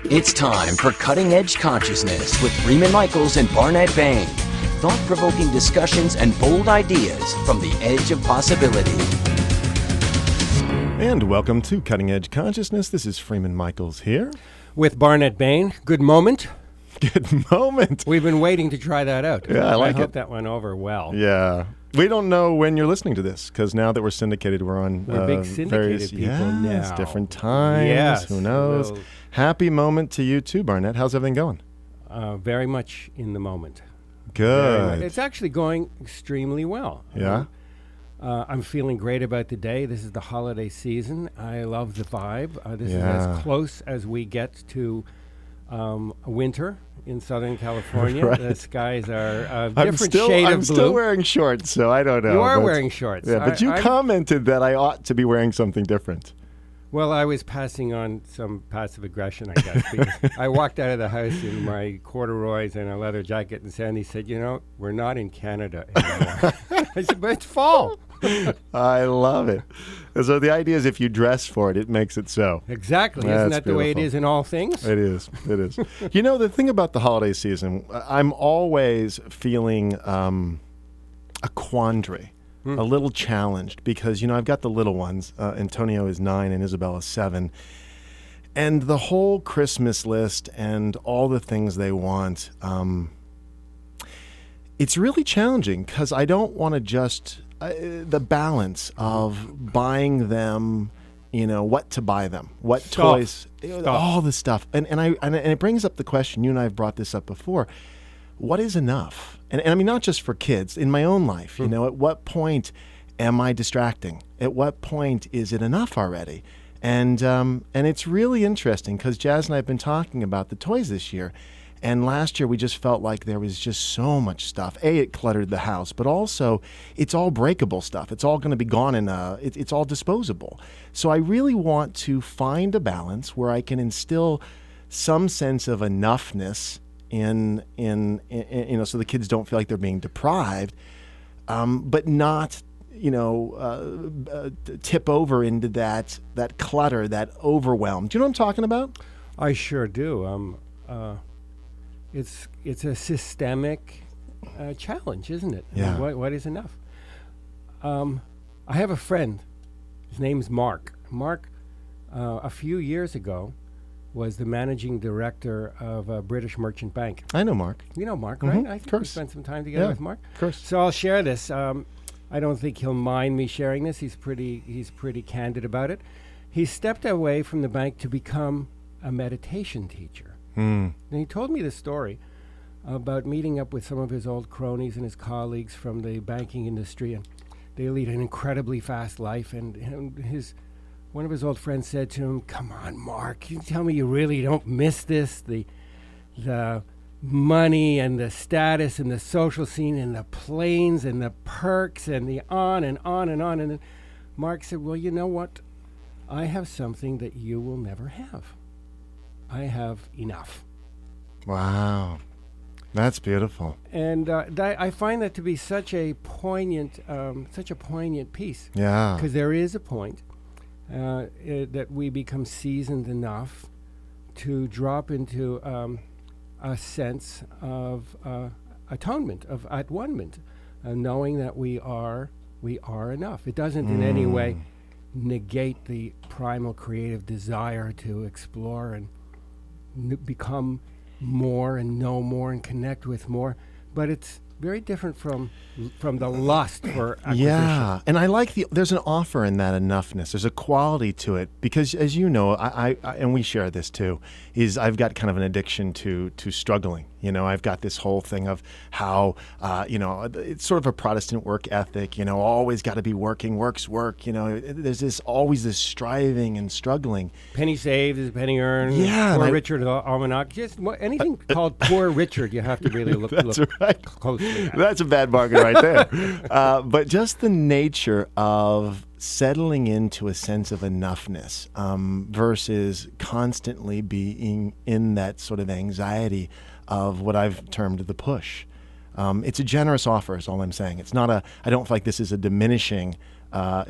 It's time for Cutting Edge Consciousness with Freeman Michaels and Barnet Bain. Thought-provoking discussions and bold ideas from the edge of possibility. And welcome to Cutting Edge Consciousness. This is Freeman Michaels here. With Barnet Bain. Good moment. Good moment. We've been waiting to try that out. Yeah, I like it. I hope that went over well. Yeah. We don't know when you're listening to this, because now that we're syndicated, we're on big syndicated various people yes, now. different times. Yes. Who knows? Happy moment to you too, Barnet. How's everything going? Very much in the moment. Good. It's actually going extremely well. Yeah? I'm feeling great about the day. This is the holiday season. I love the vibe. This is Yeah. as close as we get to winter in Southern California. Right. The skies are a different shade of blue. I'm still wearing shorts, so I don't know. You are wearing shorts. Yeah, but you I'm commented that I ought to be wearing something different. Well, I was passing on some passive aggression, I guess, because I walked out of the house in my corduroys and a leather jacket, and Sandy said, "You know, we're not in Canada anymore." I said, "But it's fall." I love it. So the idea is if you dress for it, it makes it so. Exactly. That's Isn't that the way it beautiful. is in all things? It is. It is. You know, the thing about the holiday season, I'm always feeling a quandary. A little challenged because, you know, I've got the little ones. Antonio is 9 and Isabel is 7. And the whole Christmas list and all the things they want, it's really challenging because I don't want to just, the balance of buying them, you know, what to buy them, what toys, all the stuff. And it brings up the question, you and I have brought this up before, what is enough? And I mean, not just for kids, in my own life, you know, at what point am I distracting? At what point is it enough already? And it's really interesting because Jazz and I have been talking about the toys this year. And last year we just felt like there was just so much stuff. It cluttered the house, but also it's all breakable stuff. It's all going to be gone and it's all disposable. So I really want to find a balance where I can instill some sense of enoughness in you know, so the kids don't feel like they're being deprived, but not, you know, tip over into that clutter, that overwhelm. Do you know what I'm talking about? I sure do. It's a systemic challenge, isn't it? Yeah. I mean, what is enough? I have a friend. His name's Mark. Mark, a few years ago, was the managing director of a British merchant bank. I know Mark. You know Mark, Mhm, right? I of think we course. spent some time together with Mark. Of course. So I'll share this. I don't think he'll mind me sharing this. He's pretty candid about it. He stepped away from the bank to become a meditation teacher. And he told me this story about meeting up with some of his old cronies and his colleagues from the banking industry, and they lead an incredibly fast life. And one of his old friends said to him, "Come on, Mark, you tell me you really don't miss this, the money and the status and the social scene and the planes and the perks and the on and on and on." And then Mark said, "Well, you know what? I have something that you will never have. I have enough." Wow. That's beautiful. And I find that to be such a poignant piece. Yeah. Because there is a point that we become seasoned enough to drop into a sense of atonement, of at-one-ment, knowing that we are enough. It doesn't in any way negate the primal creative desire to explore and become more and know more and connect with more, but it's very different from the lust for acquisition. Yeah, and I like there's an offer in that enoughness. There's a quality to it because, as you know, I and we share this too, is I've got kind of an addiction to struggling. You know, I've got this whole thing of how, you know, it's sort of a Protestant work ethic, you know, always got to be working, work's work, you know, there's always this striving and struggling. Penny saved is a penny earned. Yeah. Poor Richard Almanac. Just anything called Poor Richard, you have to really look right. closely at. That's a bad bargain right there. But just the nature of settling into a sense of enoughness versus constantly being in that sort of anxiety of what I've termed the push. It's a generous offer is all I'm saying. It's not I don't feel like this is a diminishing,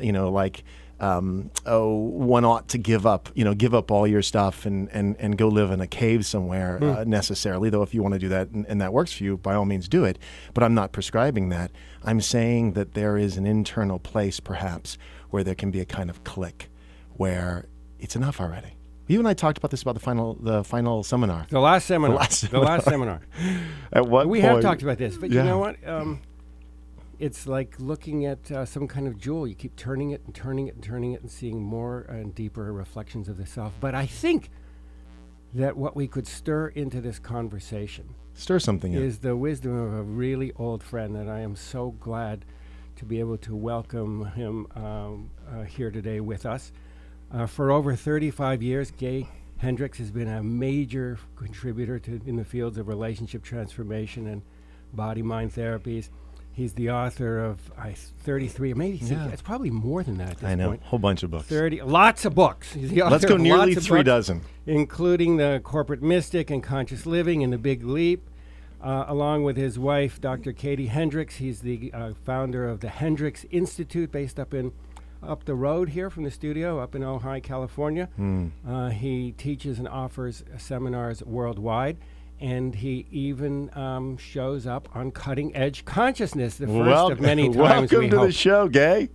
you know, like one ought to give up all your stuff and go live in a cave somewhere necessarily. Though if you want to do that and that works for you, by all means do it. But I'm not prescribing that. I'm saying that there is an internal place, perhaps, where there can be a kind of click, where it's enough already. You and I talked about this about the final seminar. The last seminar. At what we point? have talked about this, but Yeah. you know what? It's like looking at some kind of jewel. You keep turning it and turning it and turning it and seeing more and deeper reflections of the self. But I think that what we could stir into this conversation Stir something in. is the wisdom of a really old friend that I am so glad to be able to welcome him here today with us. For over 35 years, Gay Hendricks has been a major contributor in the fields of relationship transformation and body-mind therapies. He's the author of 33, maybe it's probably more than that at this I know, point. whole bunch of books. Lots of books. He's the author Let's go of nearly lots of 3 books, dozen. including The Corporate Mystic and Conscious Living and The Big Leap. Along with his wife, Dr. Katie Hendricks. He's the founder of the Hendricks Institute, based up the road here from the studio, up in Ojai, California. He teaches and offers seminars worldwide, and he even shows up on Cutting Edge Consciousness, the first of many times. Welcome to the show, Gay.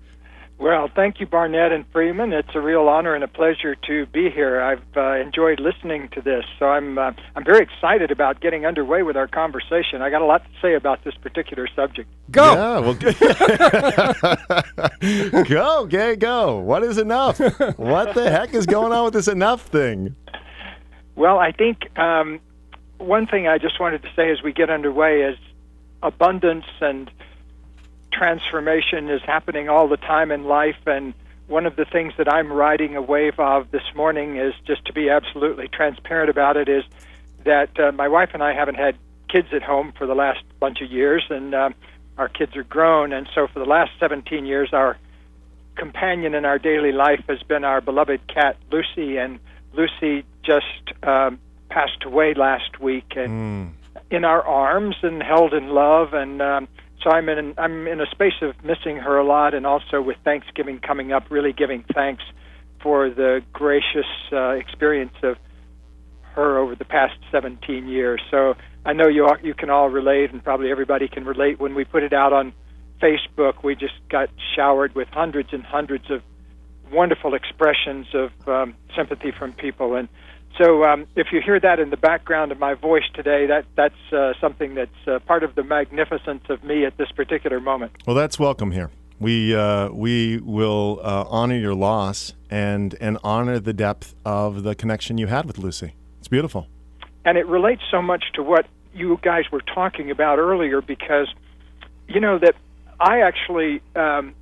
Well, thank you, Barnet and Freeman. It's a real honor and a pleasure to be here. I've enjoyed listening to this, so I'm very excited about getting underway with our conversation. I got a lot to say about this particular subject. Go! Yeah, well, go, Gay, go. What is enough? What the heck is going on with this enough thing? Well, I think one thing I just wanted to say as we get underway is abundance and transformation is happening all the time in life, and one of the things that I'm riding a wave of this morning is, just to be absolutely transparent about it, is that my wife and I haven't had kids at home for the last bunch of years, and our kids are grown, and so for the last 17 years our companion in our daily life has been our beloved cat Lucy, and Lucy just passed away last week, and in our arms and held in love, and so I'm in a space of missing her a lot, and also with Thanksgiving coming up, really giving thanks for the gracious experience of her over the past 17 years. So I know you can all relate, and probably everybody can relate. When we put it out on Facebook, we just got showered with hundreds and hundreds of wonderful expressions of sympathy from people. And so if you hear that in the background of my voice today, that's something that's part of the magnificence of me at this particular moment. Well, that's welcome here. We will honor your loss and honor the depth of the connection you had with Lucy. It's beautiful. And it relates so much to what you guys were talking about earlier, because, you know, that I actually, I'm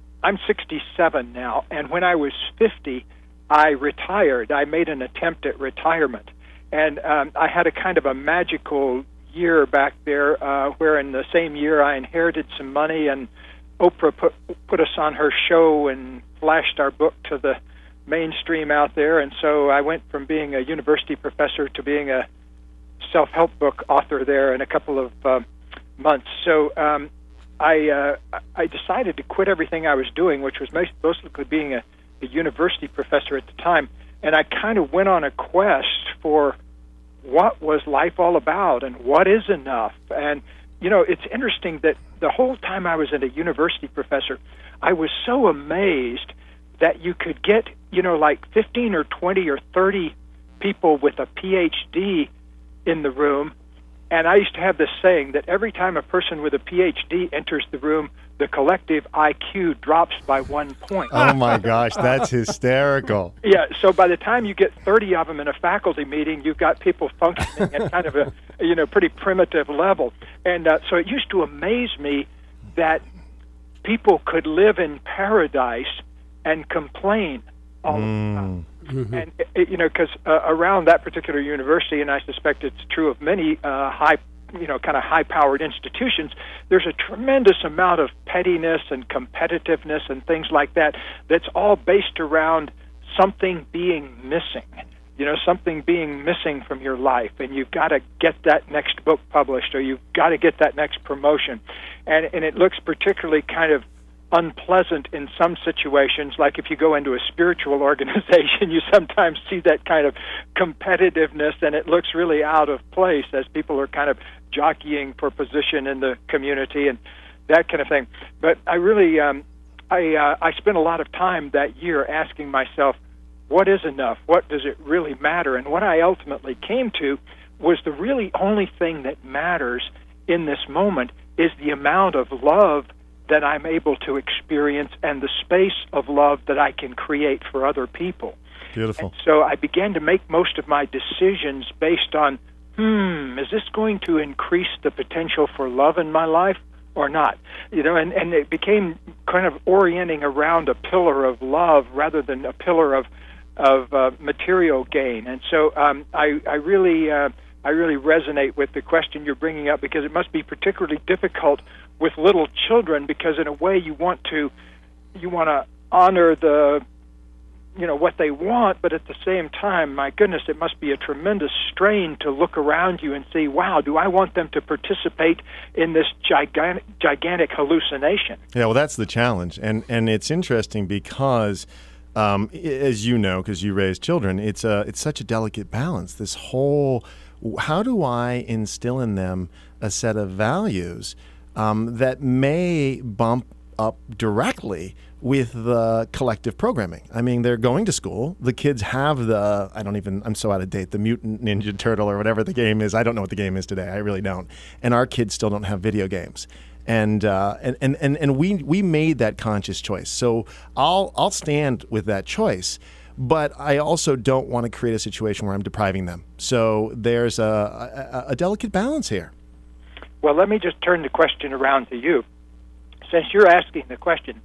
67 now, and when I was 50, I retired. I made an attempt at retirement. And I had a kind of a magical year back there where in the same year I inherited some money, and Oprah put us on her show and flashed our book to the mainstream out there. And so I went from being a university professor to being a self-help book author there in a couple of months. So I decided to quit everything I was doing, which was mostly being a university professor at the time, and I kind of went on a quest for what was life all about and what is enough. And, you know, it's interesting that the whole time I was a university professor, I was so amazed that you could get, you know, like 15 or 20 or 30 people with a PhD in the room. And I used to have this saying that every time a person with a PhD enters the room, the collective IQ drops by 1 point. Oh, my gosh, that's hysterical. Yeah, so by the time you get 30 of them in a faculty meeting, you've got people functioning at kind of a, you know, pretty primitive level. And so it used to amaze me that people could live in paradise and complain all the time. Mm-hmm. And, you know, because around that particular university, and I suspect it's true of many high-powered institutions, there's a tremendous amount of pettiness and competitiveness and things like that that's all based around something being missing, you know, something being missing from your life, and you've got to get that next book published, or you've got to get that next promotion. And it looks particularly kind of unpleasant in some situations. Like if you go into a spiritual organization, you sometimes see that kind of competitiveness, and it looks really out of place as people are kind of jockeying for position in the community and that kind of thing. But I really, I spent a lot of time that year asking myself, what is enough? What does it really matter? And what I ultimately came to was the really only thing that matters in this moment is the amount of love that I'm able to experience and the space of love that I can create for other people. Beautiful. And so I began to make most of my decisions based on, is this going to increase the potential for love in my life or not? You know, and it became kind of orienting around a pillar of love rather than a pillar of material gain. And so I really resonate with the question you're bringing up, because it must be particularly difficult with little children, because in a way you want to honor what they want, but at the same time, my goodness, it must be a tremendous strain to look around you and see, wow, do I want them to participate in this gigantic hallucination? Yeah, well, that's the challenge, and it's interesting because, as you know, because you raise children, it's such a delicate balance. This whole, how do I instill in them a set of values that may bump up directly with the collective programming? I mean, they're going to school. The kids have I'm so out of date, the Mutant Ninja Turtle or whatever the game is. I don't know what the game is today. I really don't. And our kids still don't have video games. And we made that conscious choice. So I'll stand with that choice. But I also don't want to create a situation where I'm depriving them. So there's a delicate balance here. Well, let me just turn the question around to you. Since you're asking the question,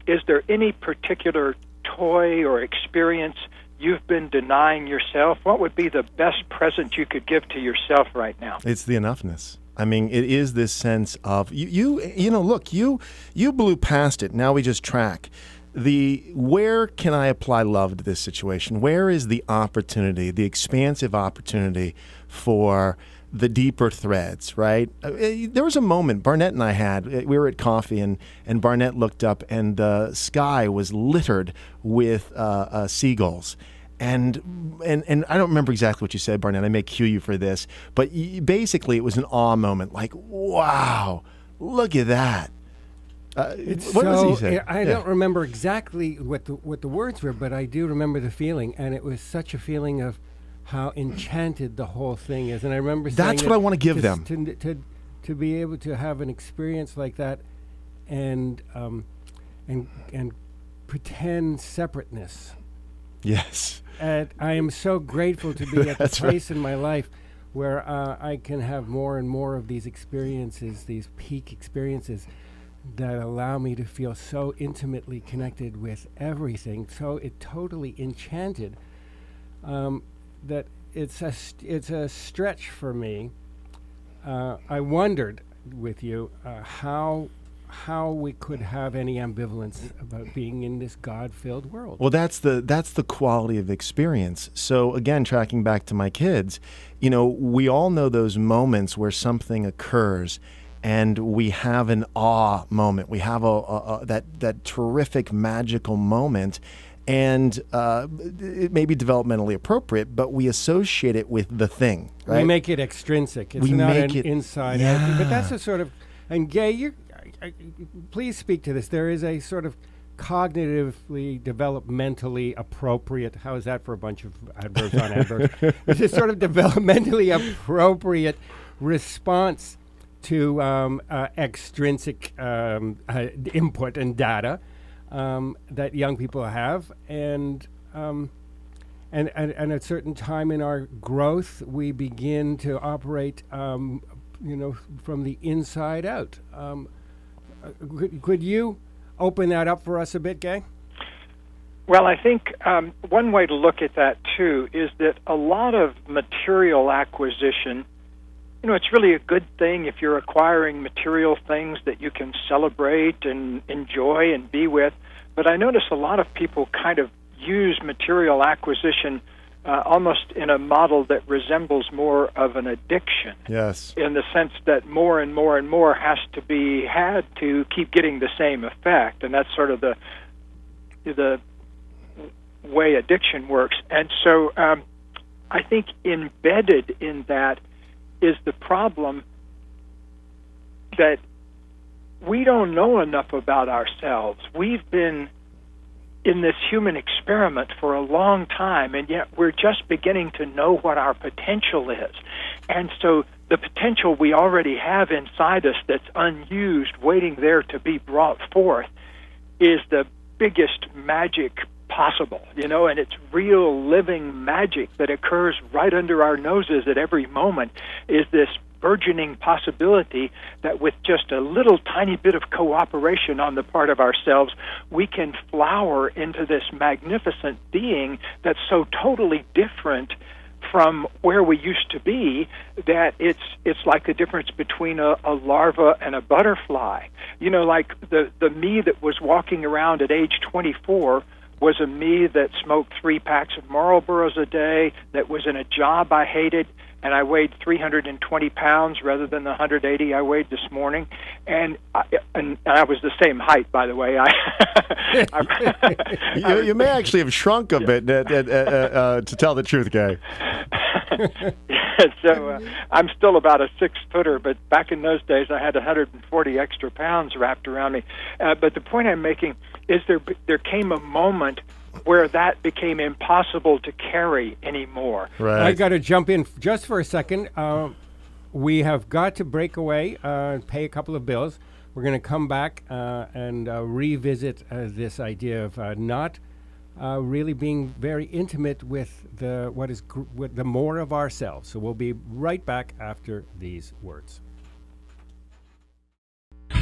is there any particular toy or experience you've been denying yourself? What would be the best present you could give to yourself right now? It's the enoughness. I mean, it is this sense of, look, you blew past it. Now we just track. Where can I apply love to this situation? Where is the opportunity, the expansive opportunity for the deeper threads, right? There was a moment Barnett and I had. We were at coffee, and Barnett looked up, and the sky was littered with seagulls. And I don't remember exactly what you said, Barnett. I may cue you for this, but basically it was an awe moment. Like, wow, look at that. What does he say? I don't remember exactly what the words were, but I do remember the feeling, and it was such a feeling of how enchanted the whole thing is. And I remember saying that's what I want to give them. To be able to have an experience like that, and pretend separateness. Yes. And I am so grateful to be at the place in my life where I can have more and more of these experiences, these peak experiences that allow me to feel so intimately connected with everything, so totally enchanted, that it's a stretch for me. I wondered with you how we could have any ambivalence about being in this God-filled world. Well, that's the quality of experience. So again, tracking back to my kids, we all know those moments where something occurs and we have an awe moment. We have that terrific magical moment, and it may be developmentally appropriate, but we associate it with the thing, right? We make it extrinsic. It's not an inside out. But that's a sort of, and Gay, please speak to this. There is a sort of cognitively, developmentally appropriate, how is that for a bunch of adverbs on adverbs? It's a sort of developmentally appropriate response to extrinsic input and data that young people have, and at a certain time in our growth, we begin to operate, from the inside out. Could you open that up for us a bit, Gay? Well, I think one way to look at that, too, is that a lot of material acquisition, it's really a good thing if you're acquiring material things that you can celebrate and enjoy and be with. But I notice a lot of people kind of use material acquisition almost in a model that resembles more of an addiction. Yes. In the sense that more and more and more has to be had to keep getting the same effect, and that's sort of the way addiction works. And so I think embedded in that is the problem that we don't know enough about ourselves. We've been in this human experiment for a long time, and yet we're just beginning to know what our potential is. And so the potential we already have inside us that's unused, waiting there to be brought forth, is the biggest magic possible, and it's real living magic that occurs right under our noses at every moment, is this burgeoning possibility that with just a little tiny bit of cooperation on the part of ourselves, we can flower into this magnificent being that's so totally different from where we used to be that it's like the difference between a larva and a butterfly. Like the me that was walking around at age 24 was a me that smoked 3 packs of Marlboros a day, that was in a job I hated, and I weighed 320 pounds rather than the 180 I weighed this morning. And I was the same height, by the way. You may actually have shrunk a bit, to tell the truth, Gay. So I'm still about a 6-footer, but back in those days I had 140 extra pounds wrapped around me. But the point I'm making is there came a moment where that became impossible to carry anymore. Right. I got to jump in just for a second. We have got to break away and pay a couple of bills. We're going to come back and revisit this idea of not really being very intimate with with the more of ourselves. So we'll be right back after these words.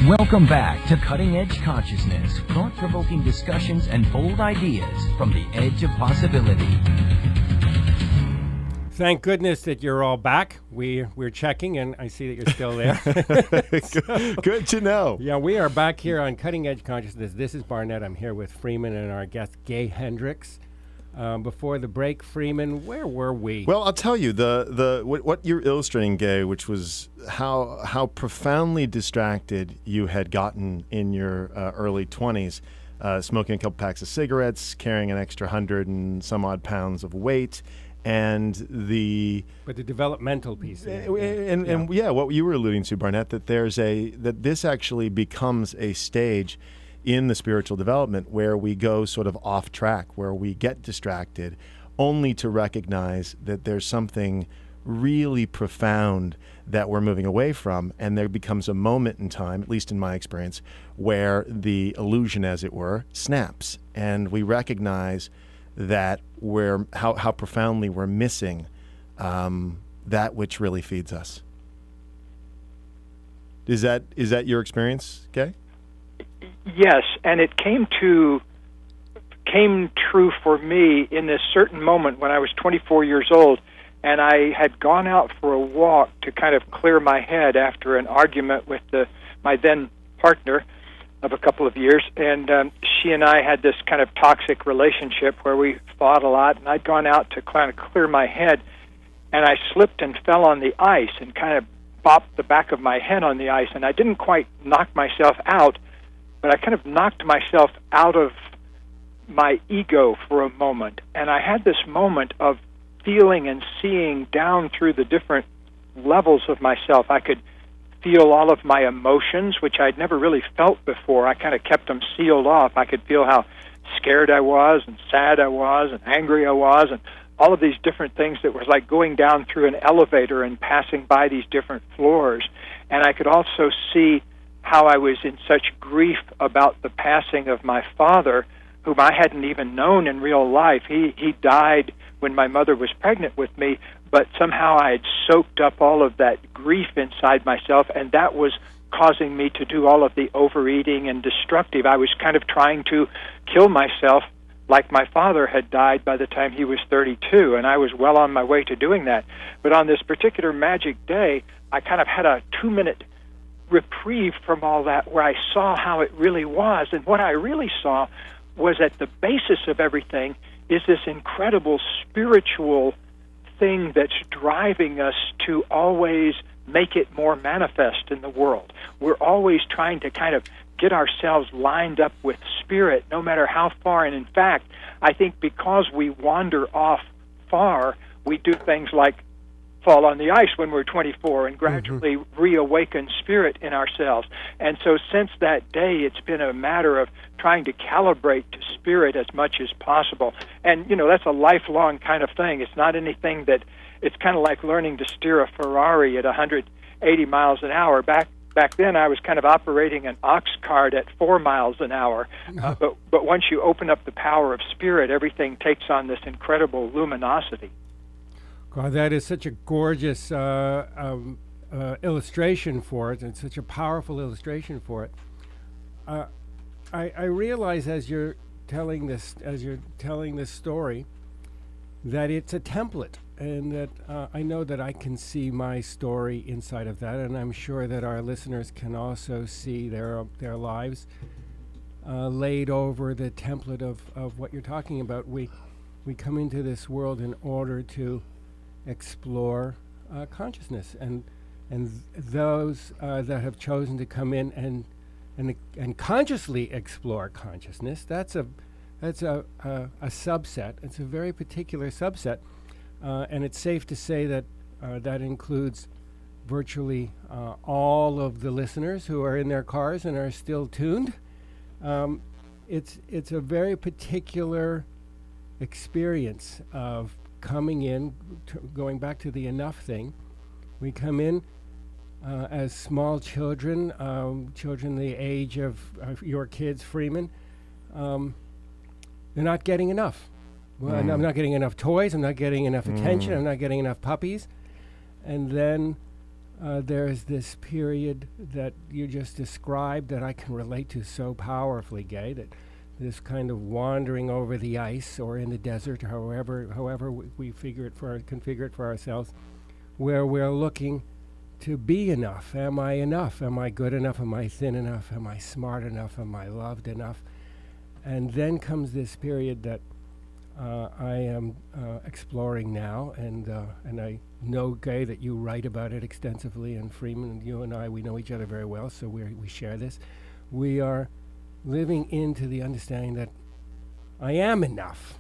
Welcome back to Cutting Edge Consciousness, thought-provoking discussions and bold ideas from the edge of possibility. Thank goodness that you're all back. We're checking, and I see that you're still there. Good to know. Yeah, we are back here on Cutting Edge Consciousness. This is Barnet. I'm here with Freeman and our guest, Gay Hendricks. Before the break, Freeman, where were we? Well, I'll tell you, what you're illustrating, Gay, which was how profoundly distracted you had gotten in your early 20s, smoking a couple packs of cigarettes, carrying an extra 100 and some odd pounds of weight, and But the developmental piece. And what you were alluding to, Barnett, that that this actually becomes a stage in the spiritual development where we go sort of off track, where we get distracted, only to recognize that there's something really profound that we're moving away from, and there becomes a moment in time, at least in my experience, where the illusion, as it were, snaps, and we recognize that how profoundly we're missing that which really feeds us. Is that your experience, Gay? Yes, and it came true for me in this certain moment when I was 24 years old, and I had gone out for a walk to kind of clear my head after an argument with my then partner of a couple of years, and she and I had this kind of toxic relationship where we fought a lot, and I'd gone out to kind of clear my head, and I slipped and fell on the ice and kind of bopped the back of my head on the ice, and I didn't quite knock myself out, but I kind of knocked myself out of my ego for a moment. And I had this moment of feeling and seeing down through the different levels of myself. I could feel all of my emotions, which I'd never really felt before. I kind of kept them sealed off. I could feel how scared I was and sad I was and angry I was, and all of these different things that was like going down through an elevator and passing by these different floors. And I could also see how I was in such grief about the passing of my father, whom I hadn't even known in real life. He died when my mother was pregnant with me, but somehow I had soaked up all of that grief inside myself, and that was causing me to do all of the overeating and destructive. I was kind of trying to kill myself like my father had died by the time he was 32, and I was well on my way to doing that. But on this particular magic day, I kind of had a 2-minute reprieve from all that where I saw how it really was. And what I really saw was at the basis of everything is this incredible spiritual thing that's driving us to always make it more manifest in the world. We're always trying to kind of get ourselves lined up with spirit, no matter how far. And in fact, I think because we wander off far, we do things like fall on the ice when we're 24 and gradually reawaken spirit in ourselves. And so since that day, it's been a matter of trying to calibrate to spirit as much as possible. And, you know, that's a lifelong kind of thing. It's not anything that, it's kind of like learning to steer a Ferrari at 180 miles an hour. Back then, I was kind of operating an ox cart at 4 miles an hour. But once you open up the power of spirit, everything takes on this incredible luminosity. God, that is such a gorgeous illustration for it, and such a powerful illustration for it. I realize as you're telling this story, that it's a template, and that I know that I can see my story inside of that, and I'm sure that our listeners can also see their lives laid over the template of what you're talking about. We come into this world in order to explore consciousness, and those that have chosen to come in and consciously explore consciousness, that's a subset. It's a very particular subset, and it's safe to say that that includes virtually all of the listeners who are in their cars and are still tuned. It's a very particular experience of coming in, going back to the enough thing. We come in as small children, children the age of your kids, Freeman. They're not getting enough. Well, I'm not getting enough toys. I'm not getting enough attention. I'm not getting enough puppies. And then there's this period that you just described that I can relate to so powerfully, Gay, that this kind of wandering over the ice or in the desert, or however we configure it for ourselves, where we're looking to be enough. Am I enough? Am I good enough? Am I thin enough? Am I smart enough? Am I loved enough? And then comes this period that I am exploring now, and I know, Gay, that you write about it extensively, and Freeman, and you and I, we know each other very well, so we share this. We are living into the understanding that I am enough.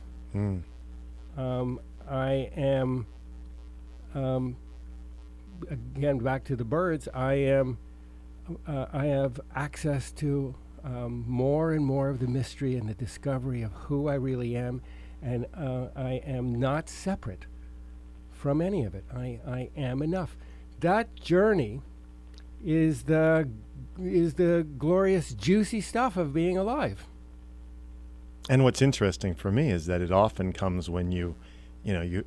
I am, again, back to the birds, I have access to more and more of the mystery and the discovery of who I really am, and I am not separate from any of it. I am enough. That journey is the glorious, juicy stuff of being alive. And what's interesting for me is that it often comes when you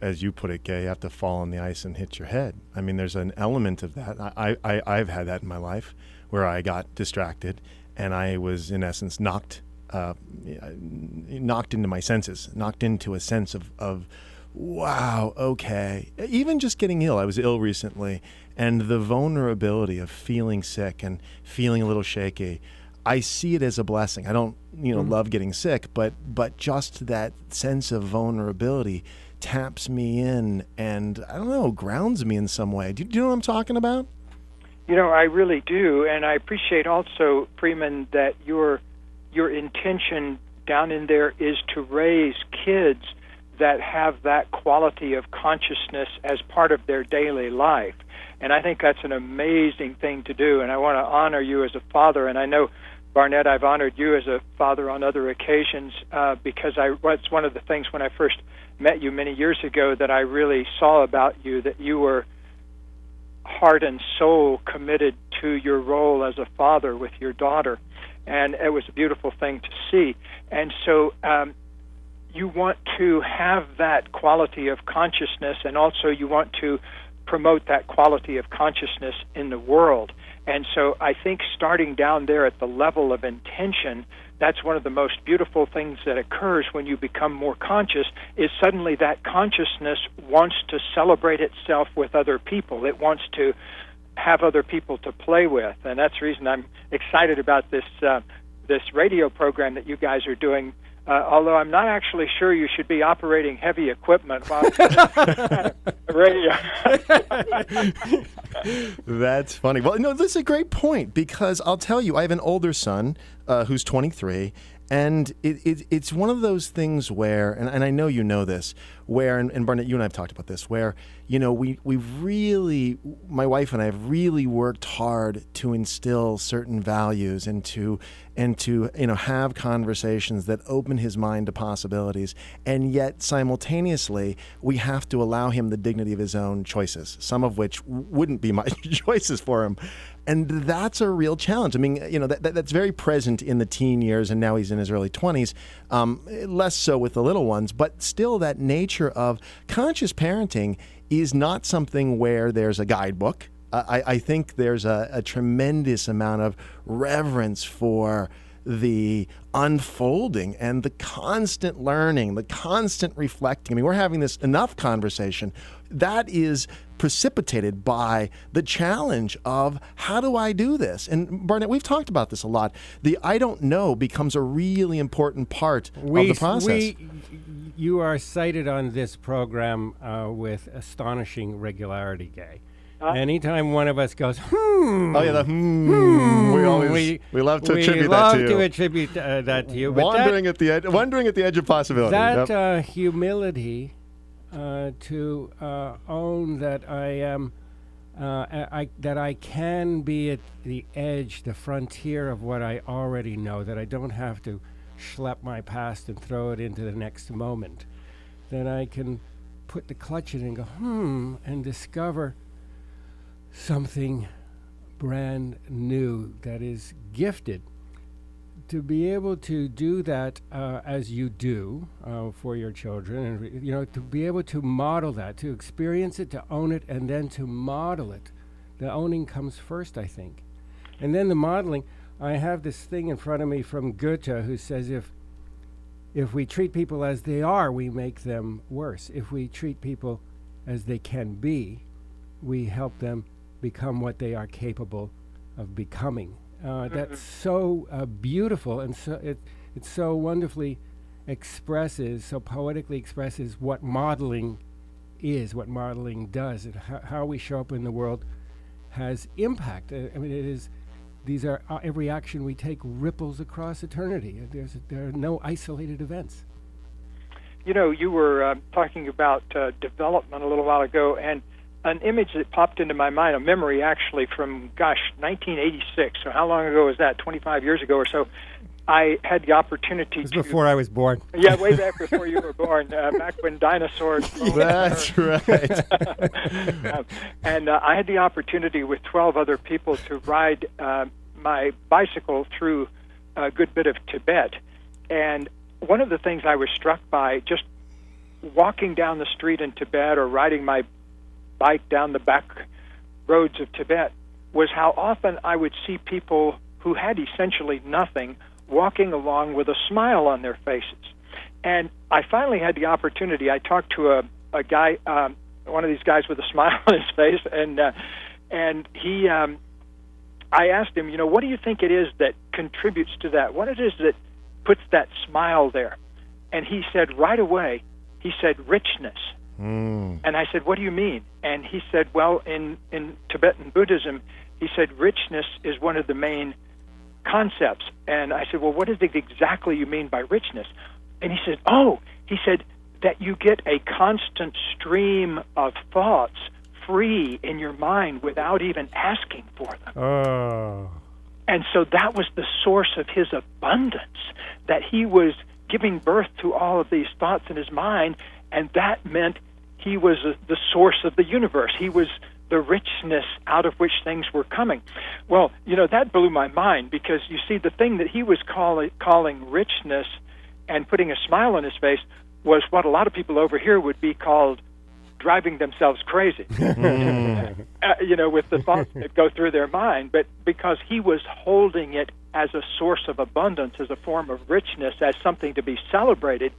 as you put it, Gay, you have to fall on the ice and hit your head. I mean, there's an element of that. I've had that in my life where I got distracted and I was, in essence, knocked into my senses, knocked into a sense of wow, okay. Even just getting ill. I was ill recently, and the vulnerability of feeling sick and feeling a little shaky, I see it as a blessing. I don't, love getting sick, but just that sense of vulnerability taps me in and, I don't know, grounds me in some way. Do you know what I'm talking about? I really do, and I appreciate also, Freeman, that your intention down in there is to raise kids that have that quality of consciousness as part of their daily life. And I think that's an amazing thing to do, and I want to honor you as a father. And I know, Barnet, I've honored you as a father on other occasions because it's one of the things when I first met you many years ago that I really saw about you, that you were heart and soul committed to your role as a father with your daughter. And it was a beautiful thing to see. And so you want to have that quality of consciousness, and also you want to promote that quality of consciousness in the world. And so I think starting down there at the level of intention, that's one of the most beautiful things that occurs when you become more conscious, is suddenly that consciousness wants to celebrate itself with other people. It wants to have other people to play with. And that's the reason I'm excited about this radio program that you guys are doing although I'm not actually sure you should be operating heavy equipment while radio. That's funny. Well, no, this is a great point, because I'll tell you, I have an older son who's 23, and it's one of those things where, and I know you know this, where, and Barnet, you and I have talked about this, where, we've really, my wife and I have really worked hard to instill certain values and to have conversations that open his mind to possibilities, and yet simultaneously we have to allow him the dignity of his own choices, some of which wouldn't be my choices for him. And that's a real challenge. I mean, that's very present in the teen years, and now he's in his early 20s, less so with the little ones, but still that nature of conscious parenting is not something where there's a guidebook. I think there's a tremendous amount of reverence for the unfolding and the constant learning, the constant reflecting. I mean, we're having this enough conversation that is precipitated by the challenge of, how do I do this? And Barnet, we've talked about this a lot. The I don't know becomes a really important part of the process. You are cited on this program with astonishing regularity, Gay. Anytime one of us goes, Oh yeah, we love to attribute that to you. We love to attribute that to you. Wandering at the edge of possibility. That humility to own that I am, that I can be at the edge, the frontier of what I already know, that I don't have to schlep my past and throw it into the next moment, that I can put the clutch in and go, and discover something brand new that is gifted. To be able to do that as you do for your children, and to be able to model that, to experience it, to own it, and then to model it. The owning comes first, I think, and then the modeling. I have this thing in front of me from Goethe, who says if we treat people as they are, we make them worse. If we treat people as they can be, we help them become what they are capable of becoming. That's so beautiful, and so it so wonderfully expresses, so poetically expresses what modeling is, what modeling does, and how we show up in the world has impact. I mean, these are every action we take ripples across eternity. There are no isolated events. You were talking about development a little while ago, and an image that popped into my mind, a memory actually from, 1986. So how long ago was that? 25 years ago or so. I had the opportunity It was before I was born. Yeah, way back before you were born, back when dinosaurs... That's right. And I had the opportunity with 12 other people to ride my bicycle through a good bit of Tibet. And one of the things I was struck by, just walking down the street in Tibet or riding my bike down the back roads of Tibet, was how often I would see people who had essentially nothing walking along with a smile on their faces. And I finally had the opportunity. I talked to a guy, one of these guys with a smile on his face, and he, I asked him, what do you think it is that contributes to that? What it is that puts that smile there? And he said right away, richness. And I said, what do you mean? And he said, well, in Tibetan Buddhism, he said, richness is one of the main concepts. And I said, well, what is it exactly you mean by richness? And he said, that you get a constant stream of thoughts free in your mind without even asking for them. Oh. And so that was the source of his abundance, that he was giving birth to all of these thoughts in his mind, and that meant he was the source of the universe. He was the richness out of which things were coming. Well, that blew my mind, because you see, the thing that he was calling richness and putting a smile on his face was what a lot of people over here would be called driving themselves crazy, with the thoughts that go through their mind. But because he was holding it as a source of abundance, as a form of richness, as something to be celebrated,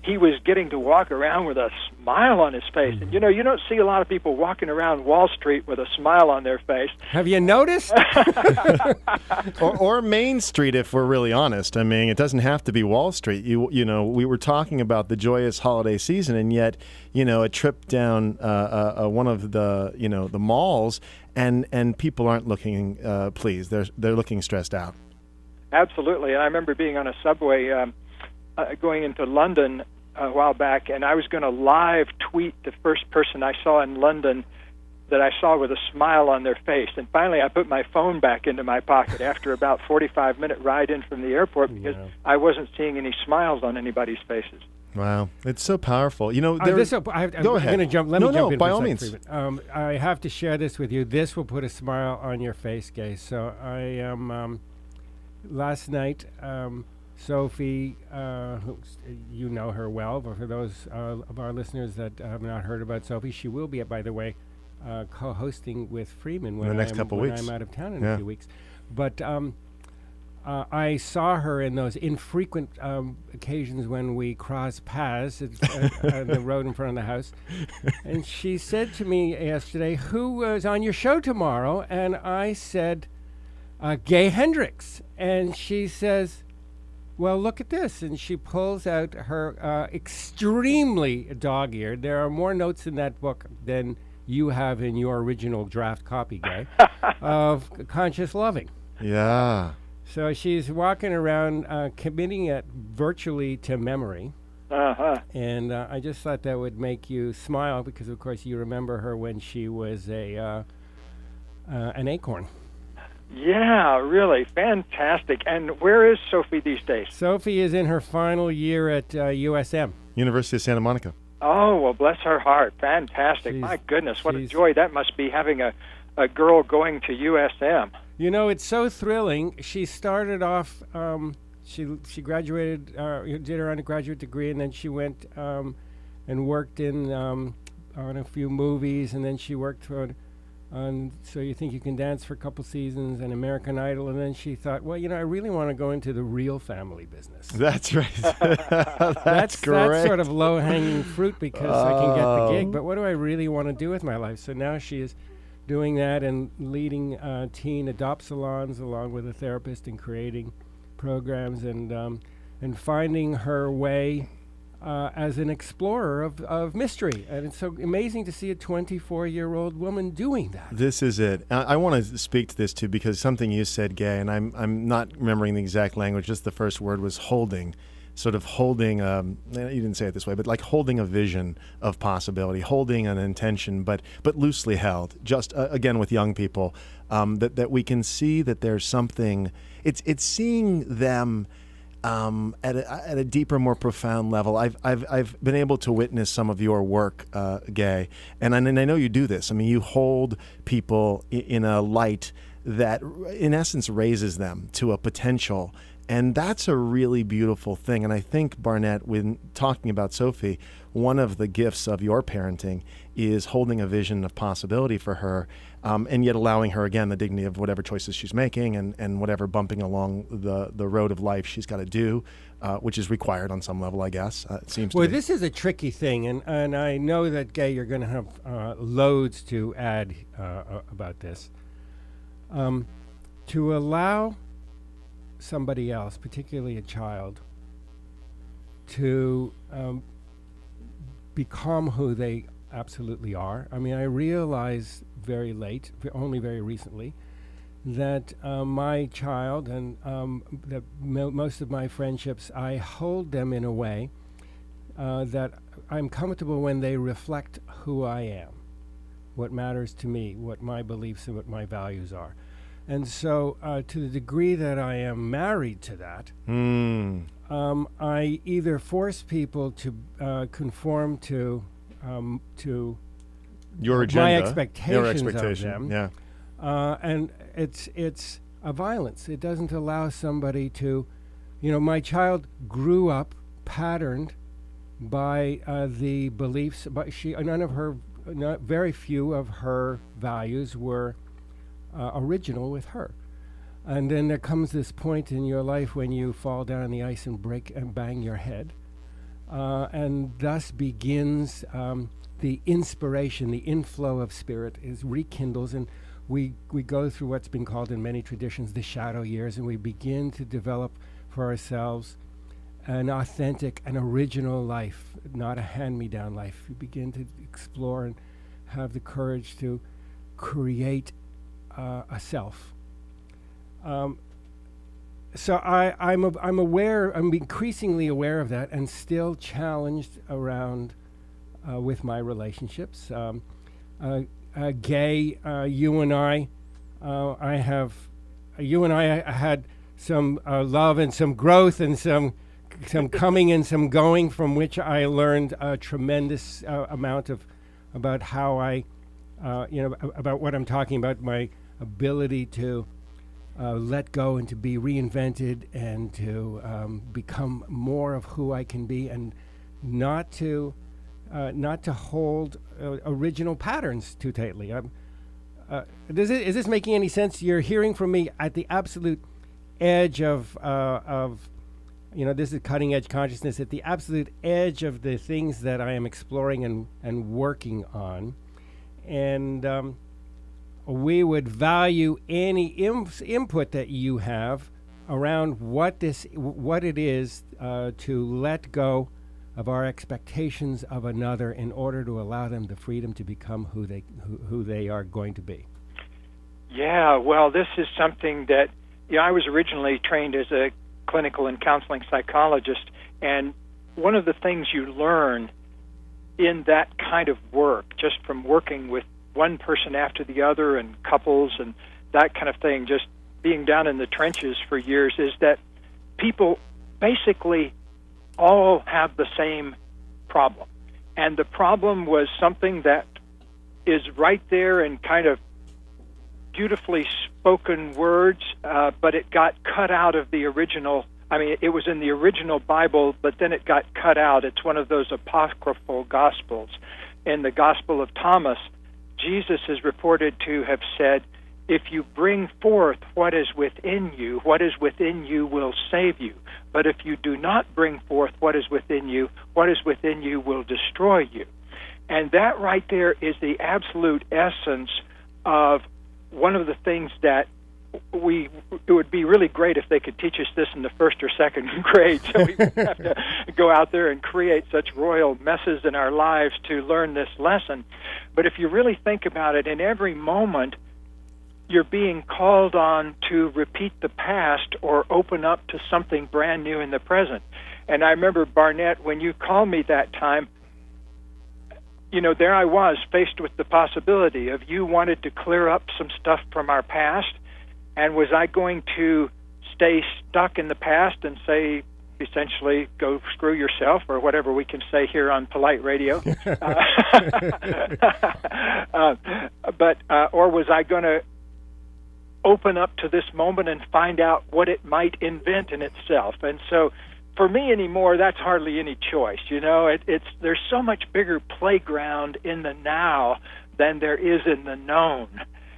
he was getting to walk around with a smile on his face. And, you know, you don't see a lot of people walking around Wall Street with a smile on their face. Have you noticed? or Main Street, if we're really honest. I mean, it doesn't have to be Wall Street. You know, we were talking about the joyous holiday season, and yet, you know, a trip down one of the, you know, the malls, and people aren't looking pleased. They're looking stressed out. Absolutely. And I remember being on a subway going into London a while back, and I was going to live tweet the first person I saw in London that I saw with a smile on their face. And finally, I put my phone back into my pocket after about 45-minute ride in from the airport because I wasn't seeing any smiles on anybody's faces. Wow, it's so powerful. You know, go ahead. I'm going to jump. Let me jump in by for all a means. Freeman. I have to share this with you. This will put a smile on your face, Gay. So I am last night. Sophie, you know her well, but for those of our listeners that have not heard about Sophie, she will be, by the way, co-hosting with Freeman when in the next couple weeks. I'm out of town in a few weeks. But I saw her in those infrequent occasions when we cross paths on the road in front of the house. And she said to me yesterday, "Who was on your show tomorrow?" And I said, Gay Hendricks. And she says, "Well, look at this." And she pulls out her extremely dog-eared. There are more notes in that book than you have in your original draft copy, Gay, of conscious loving. Yeah. So she's walking around committing it virtually to memory. And I just thought that would make you smile because, of course, you remember her when she was an acorn. Yeah, really. Fantastic. And where is Sophie these days? Sophie is in her final year at USM. University of Santa Monica. Oh, well, bless her heart. Fantastic. My goodness, what a joy that must be, having a girl going to USM. You know, it's so thrilling. She started off, she graduated, did her undergraduate degree, and then she went and worked on a few movies, and then she worked on So You Think You Can Dance for a couple seasons and American Idol, and then she thought, well, you know, I really want to go into the real family business. That's right. That's sort of low-hanging fruit because I can get the gig, but what do I really want to do with my life? So now she is doing that and leading teen adopt salons along with a therapist and creating programs and finding her way as an explorer of mystery. And it's so amazing to see a 24-year-old woman doing that. This is it. I want to speak to this too because something you said, Gay, and I'm not remembering the exact language, just the first word was holding. Sort of holding, you didn't say it this way, but like holding a vision of possibility, holding an intention, but loosely held. Just again with young people, that we can see that there's something. It's seeing them at a deeper, more profound level. I've been able to witness some of your work, Gay, and I know you do this. I mean, you hold people in a light that, in essence, raises them to a potential. And that's a really beautiful thing. And I think, Barnet, when talking about Sophie, one of the gifts of your parenting is holding a vision of possibility for her, and yet allowing her, again, the dignity of whatever choices she's making and whatever bumping along the road of life she's got to do, which is required on some level, I guess. It seems to Well, me. this is a tricky thing, and I know that, Gay, you're going to have loads to add about this. To allow somebody else, particularly a child, to become who they absolutely are. I mean, I realized very late, only very recently, that my child and that most of my friendships, I hold them in a way that I'm comfortable when they reflect who I am, what matters to me, what my beliefs and what my values are. And so, to the degree that I am married to that, I either force people to conform to your agenda, my expectations of them, yeah, and it's a violence. It doesn't allow somebody to, you know, my child grew up patterned by the beliefs, but very few of her values were original with her. And then there comes this point in your life when you fall down on the ice and break and bang your head. And thus begins the inspiration, the inflow of spirit is rekindles, and we go through what's been called in many traditions the shadow years, and we begin to develop for ourselves an authentic, an original life, not a hand-me-down life. We begin to explore and have the courage to create a self. So I'm aware, I'm increasingly aware of that, and still challenged around with my relationships. Gay, you and I had some love and some growth and some coming and some going, from which I learned a tremendous amount of about how about what I'm talking about, my ability to let go and to be reinvented and to become more of who I can be, and not to hold original patterns too tightly. Is this making any sense? You're hearing from me at the absolute edge of this is cutting edge consciousness, at the absolute edge of the things that I am exploring and working on, and we would value any input that you have around what it is to let go of our expectations of another in order to allow them the freedom to become who they are going to be. Yeah, well, this is something that I was originally trained as a clinical and counseling psychologist, and one of the things you learn in that kind of work, just from working with one person after the other and couples and that kind of thing, just being down in the trenches for years, is that people basically all have the same problem. And the problem was something that is right there in kind of beautifully spoken words, but it got cut out of the original. I mean, it was in the original Bible, but then it got cut out. It's one of those apocryphal Gospels. In the Gospel of Thomas, Jesus is reported to have said, "If you bring forth what is within you will save you. But if you do not bring forth what is within you will destroy you." And that right there is the absolute essence of one of the things that it would be really great if they could teach us this in the first or second grade, so we wouldn't have to go out there and create such royal messes in our lives to learn this lesson. But if you really think about it, in every moment, you're being called on to repeat the past or open up to something brand new in the present. And I remember, Barnet, when you called me that time, there I was faced with the possibility of you wanted to clear up some stuff from our past, and was I going to stay stuck in the past and say, essentially, go screw yourself, or whatever we can say here on polite radio? Or was I going to open up to this moment and find out what it might invent in itself? And so for me anymore, that's hardly any choice. There's so much bigger playground in the now than there is in the known.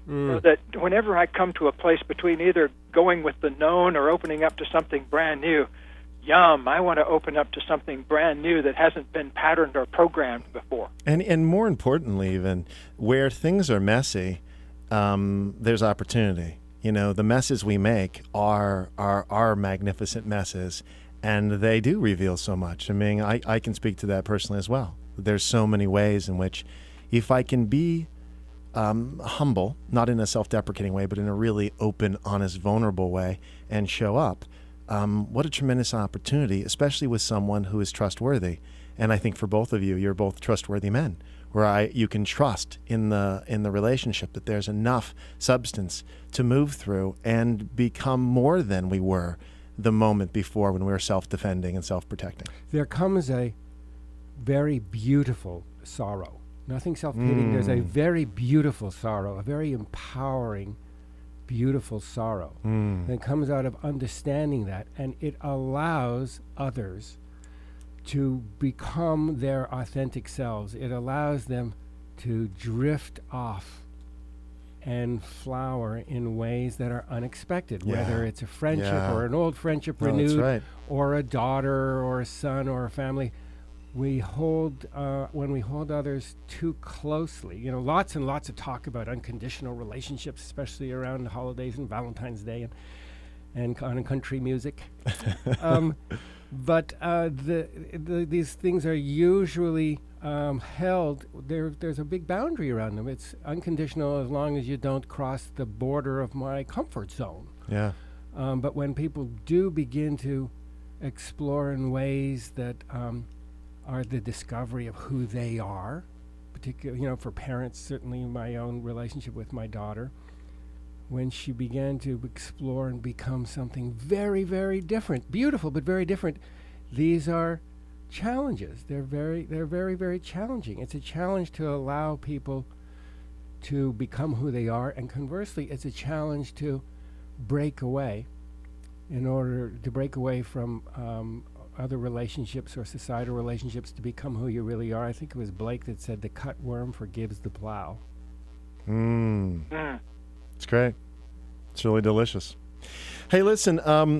So that whenever I come to a place between either going with the known or opening up to something brand new, I want to open up to something brand new that hasn't been patterned or programmed before. And more importantly, even where things are messy, there's opportunity. The messes we make are magnificent messes, and they do reveal so much. I mean, I can speak to that personally as well. There's so many ways in which, if I can be humble, not in a self-deprecating way, but in a really open, honest, vulnerable way, and show up, what a tremendous opportunity, especially with someone who is trustworthy. And I think for both of you, you're both trustworthy men, where you can trust in the relationship that there's enough substance to move through and become more than we were the moment before, when we were self-defending and self-protecting. There comes a very beautiful sorrow. Nothing self-pitying. There's a very beautiful sorrow, a very empowering, beautiful sorrow that comes out of understanding that, and it allows others to become their authentic selves. It allows them to drift off and flower in ways that are unexpected, whether it's a friendship or an old friendship That's renewed, right. or a daughter or a son or a family. We hold, when we hold others too closely, lots and lots of talk about unconditional relationships, especially around the holidays and Valentine's Day and on country music. But these things are usually held, there's a big boundary around them. It's unconditional as long as you don't cross the border of my comfort zone. Yeah. But when people do begin to explore in ways that are the discovery of who they are, particularly, for parents, certainly my own relationship with my daughter, when she began to explore and become something very, very different, beautiful, but very different, these are challenges. They're very, very challenging. It's a challenge to allow people to become who they are, and conversely, it's a challenge to break away in order to break away from other relationships or societal relationships to become who you really are. I think it was Blake that said the cut worm forgives the plow. It's great. It's really delicious. Hey, listen,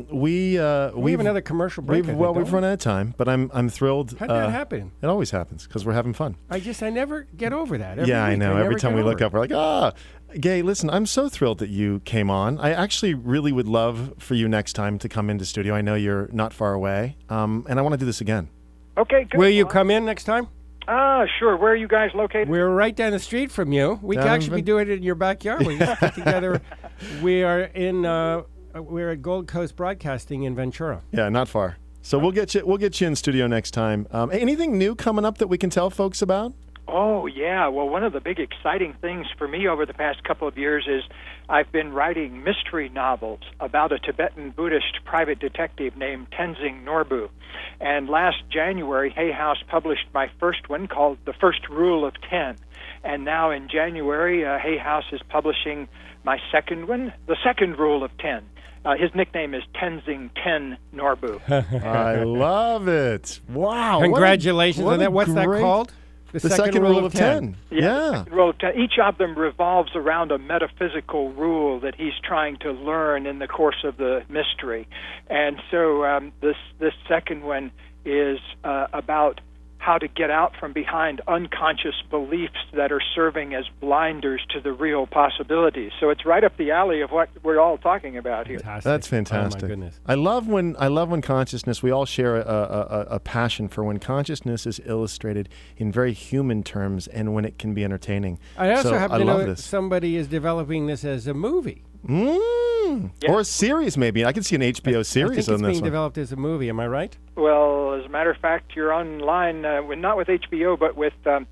we have another commercial break. We've run out of time, but I'm thrilled. How did that happen? It always happens because we're having fun. I never get over that. I know. Every time we look up, we're like, Gay, listen, I'm so thrilled that you came on. I actually really would love for you next time to come into studio. I know you're not far away, and I want to do this again. Okay, good. Will you come in next time? Sure. Where are you guys located? We're right down the street from you. We can actually do it in your backyard. We just get together. We are in. We're at Gold Coast Broadcasting in Ventura. Yeah, not far. So we'll get you in studio next time. Anything new coming up that we can tell folks about? Oh, yeah. Well, one of the big exciting things for me over the past couple of years is I've been writing mystery novels about a Tibetan Buddhist private detective named Tenzing Norbu. And last January, Hay House published my first one called The First Rule of 10. And now in January, Hay House is publishing my second one, The Second Rule of 10. His nickname is Tenzing 10 Norbu. I love it. Wow. Congratulations on that. What's that called? The second rule of 10. Yeah. Rule of 10. Each of them revolves around a metaphysical rule that he's trying to learn in the course of the mystery. And so this second one is about how to get out from behind unconscious beliefs that are serving as blinders to the real possibilities. So it's right up the alley of what we're all talking about here. Fantastic. That's fantastic. Oh my goodness. I love when consciousness, we all share a passion for when consciousness is illustrated in very human terms and when it can be entertaining. I also happen to know that this. Somebody is developing this as a movie. Yeah. Or a series, maybe. I could see an HBO series I think it's on this being one. developed as a movie. Am I right? Well, as a matter of fact, you're online, not with HBO, but with a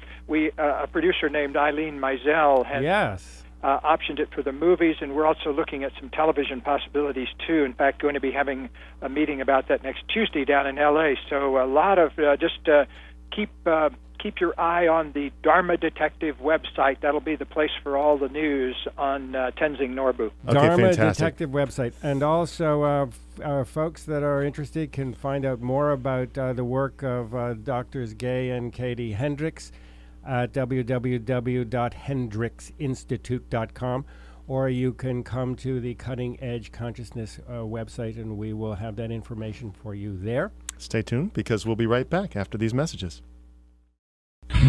producer named Eileen Meisel has optioned it for the movies, and we're also looking at some television possibilities, too. In fact, going to be having a meeting about that next Tuesday down in L.A., so a lot of keep your eye on the Dharma Detective website. That'll be the place for all the news on Tenzing Norbu. Okay, Dharma fantastic. Detective website. And also, folks that are interested can find out more about the work of Doctors Gay and Katie Hendricks at www.hendricksinstitute.com, or you can come to the Cutting Edge Consciousness website, and we will have that information for you there. Stay tuned, because we'll be right back after these messages.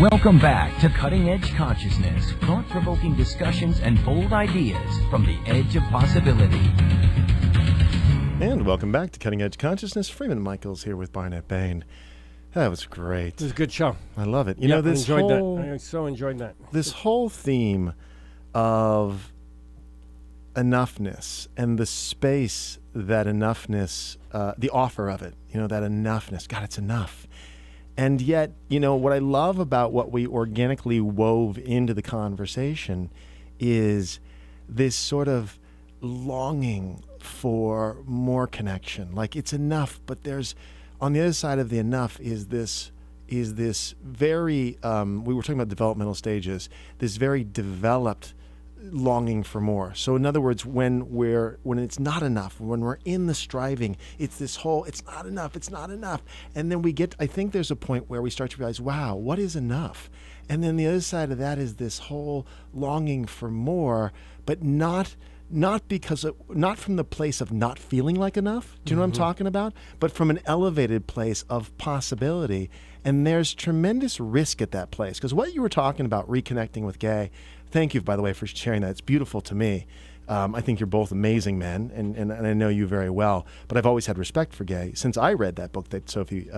Welcome back to Cutting Edge Consciousness, thought-provoking discussions and bold ideas from the edge of possibility. And welcome back to Cutting Edge Consciousness. Freeman Michaels here with Barnet Bain. That was great. It was a good show. I love it. I so enjoyed that. This whole theme of enoughness and the space that enoughness, the offer of it, that enoughness, God, it's enough. And yet, what I love about what we organically wove into the conversation is this sort of longing for more connection. Like, it's enough, but there's, on the other side of the enough is this very, we were talking about developmental stages, this very developed longing for more. So in other words, when it's not enough, when we're in the striving, it's this whole, it's not enough. And then I think there's a point where we start to realize, wow, what is enough? And then the other side of that is this whole longing for more, but not from the place of not feeling like enough. Do you know what I'm talking about? But from an elevated place of possibility. And there's tremendous risk at that place. Because what you were talking about, reconnecting with Gay, thank you, by the way, for sharing that. It's beautiful to me. I think you're both amazing men, and I know you very well. But I've always had respect for Gay since I read that book that Sophie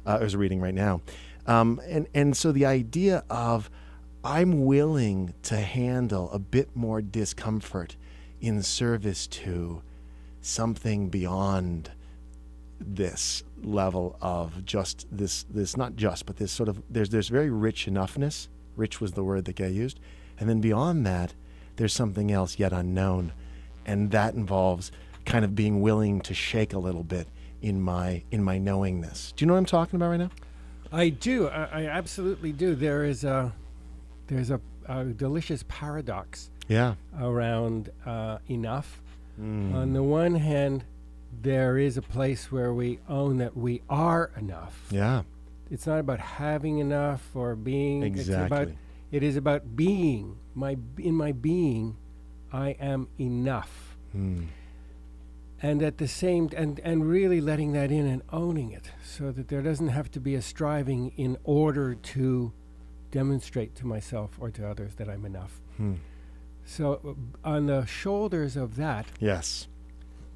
is reading right now. And so the idea of I'm willing to handle a bit more discomfort in service to something beyond this level of just this not just, but this sort of, there's very rich enoughness. Rich was the word that Gay used. And then beyond that, there's something else yet unknown. And that involves kind of being willing to shake a little bit in my knowingness. Do you know what I'm talking about right now? I do. I absolutely do. There's a delicious paradox around enough. On the one hand, there is a place where we own that we are enough. Yeah. It's not about having enough or being. Exactly. It is about being. In my being, I am enough. And at the same and really letting that in and owning it, so that there doesn't have to be a striving in order to demonstrate to myself or to others that I'm enough. So on the shoulders of that, yes,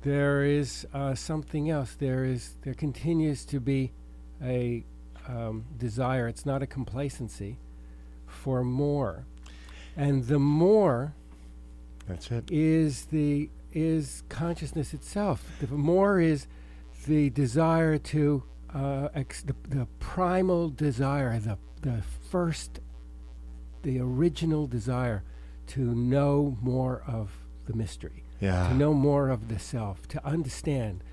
there is something else. There continues to be a desire. It's not a complacency for more, and the more. That's it. Is consciousness itself. The more is the desire to the primal desire, the original desire to know more of the mystery, to know more of the self, to understand,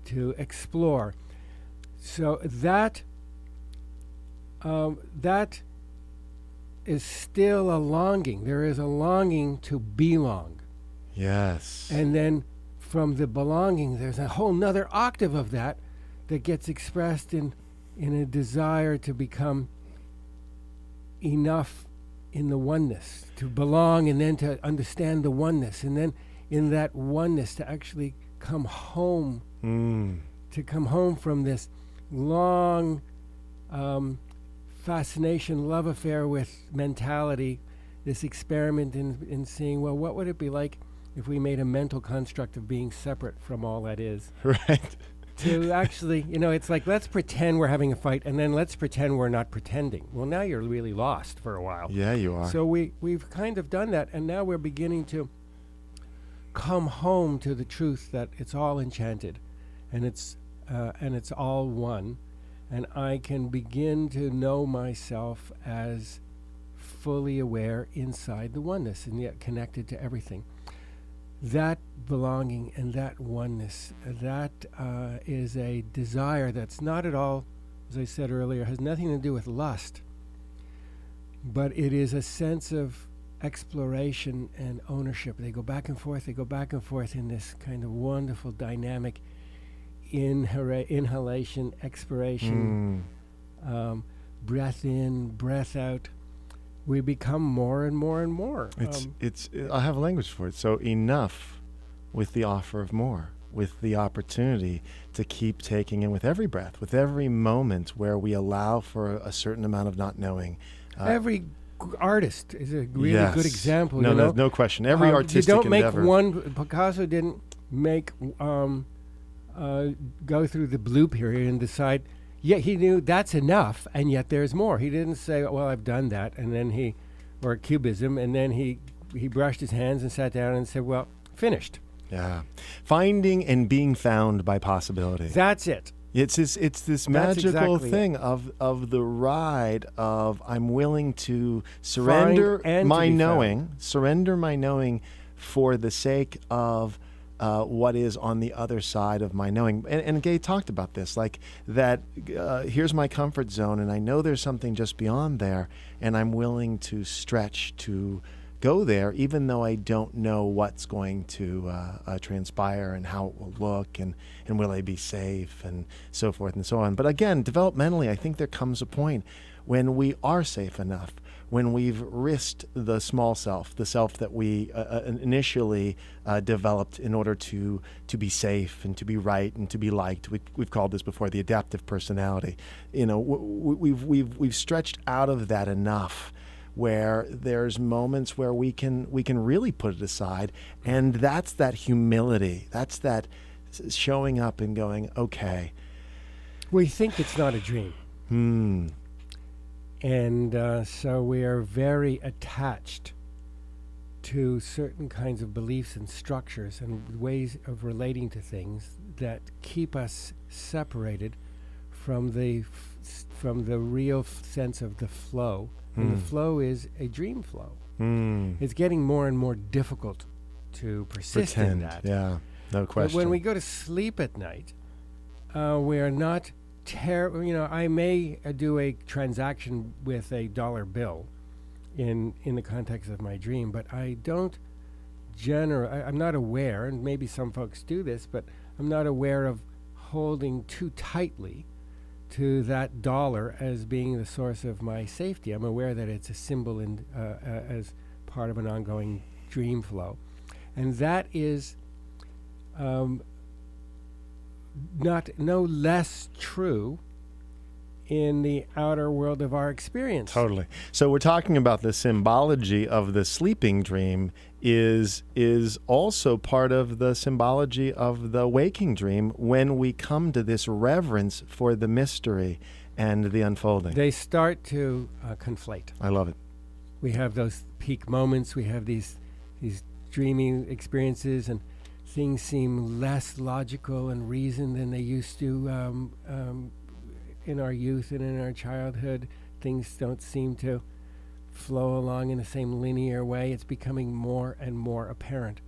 to explore. So that is still a longing. There is a longing to belong. Yes. And then from the belonging, there's a whole nother octave of that gets expressed in a desire to become enough in the oneness, to belong, and then to understand the oneness, and then in that oneness to actually come home, to come home from this long fascination, love affair with mentality, this experiment in seeing, well, what would it be like if we made a mental construct of being separate from all that is? Right. To actually, it's like, let's pretend we're having a fight, and then let's pretend we're not pretending. Well, now you're really lost for a while. Yeah, you are. So we've kind of done that, and now we're beginning to come home to the truth that it's all enchanted, and it's all one, and I can begin to know myself as fully aware inside the oneness, and yet connected to everything. That belonging and that oneness, that is a desire that's not at all, as I said earlier, has nothing to do with lust, but it is a sense of exploration and ownership. They go back and forth in this kind of wonderful dynamic inhalation, expiration, breath in, breath out. We become more and more and more. I have language for it. So enough with the offer of more, with the opportunity to keep taking in with every breath, with every moment where we allow for a certain amount of not knowing. Every artist is a really good example. No, there's no question. Every artistic you don't endeavor. Picasso didn't make go through the blue period and decide, yeah, he knew that's enough, and yet there's more. He didn't say, well, I've done that, and then or Cubism, and then he brushed his hands and sat down and said, well, finished. Yeah. Finding and being found by possibility. That's it. It's this magical thing of the ride of I'm willing to surrender my knowing for the sake of what is on the other side of my knowing. And Gay talked about this, like that here's my comfort zone, and I know there's something just beyond there, and I'm willing to stretch to go there, even though I don't know what's going to transpire and how it will look, and will I be safe, and so forth and so on. But again, developmentally, I think there comes a point when we are safe enough, when we've risked the small self, the self that we initially developed in order to be safe and to be right and to be liked. We've called this before the adaptive personality. We've stretched out of that enough where there's moments where we can really put it aside, and that's that humility. That's that showing up and going, okay. We think it's not a dream. And so we are very attached to certain kinds of beliefs and structures and ways of relating to things that keep us separated from the real sense of the flow. And the flow is a dream flow. It's getting more and more difficult to persist in that. Yeah, no question. But when we go to sleep at night, we are not I may do a transaction with a dollar bill in the context of my dream, but I don't I'm not aware, and maybe some folks do this, but I'm not aware of holding too tightly to that dollar as being the source of my safety. I'm aware that it's a symbol as part of an ongoing dream flow. And that is no less true in the outer world of our experience. Totally. So we're talking about the symbology of the sleeping dream is also part of the symbology of the waking dream when we come to this reverence for the mystery and the unfolding. They start to conflate. I love it. We have those peak moments. We have these dreaming experiences, and things seem less logical and reasoned than they used to in our youth and in our childhood. Things don't seem to flow along in the same linear way. It's becoming more and more apparent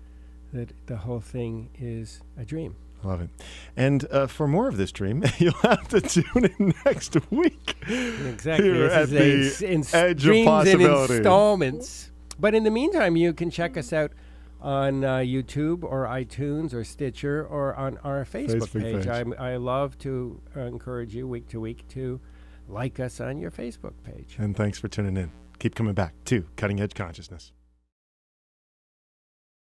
that the whole thing is a dream. Love it. And for more of this dream, you'll have to tune in next week. Exactly. Here at the Edge of Dreams Possibility. in installments. But in the meantime, you can check us out on YouTube or iTunes or Stitcher or on our Facebook page. I love to encourage you week to week to like us on your Facebook page. And thanks for tuning in. Keep coming back to Cutting Edge Consciousness.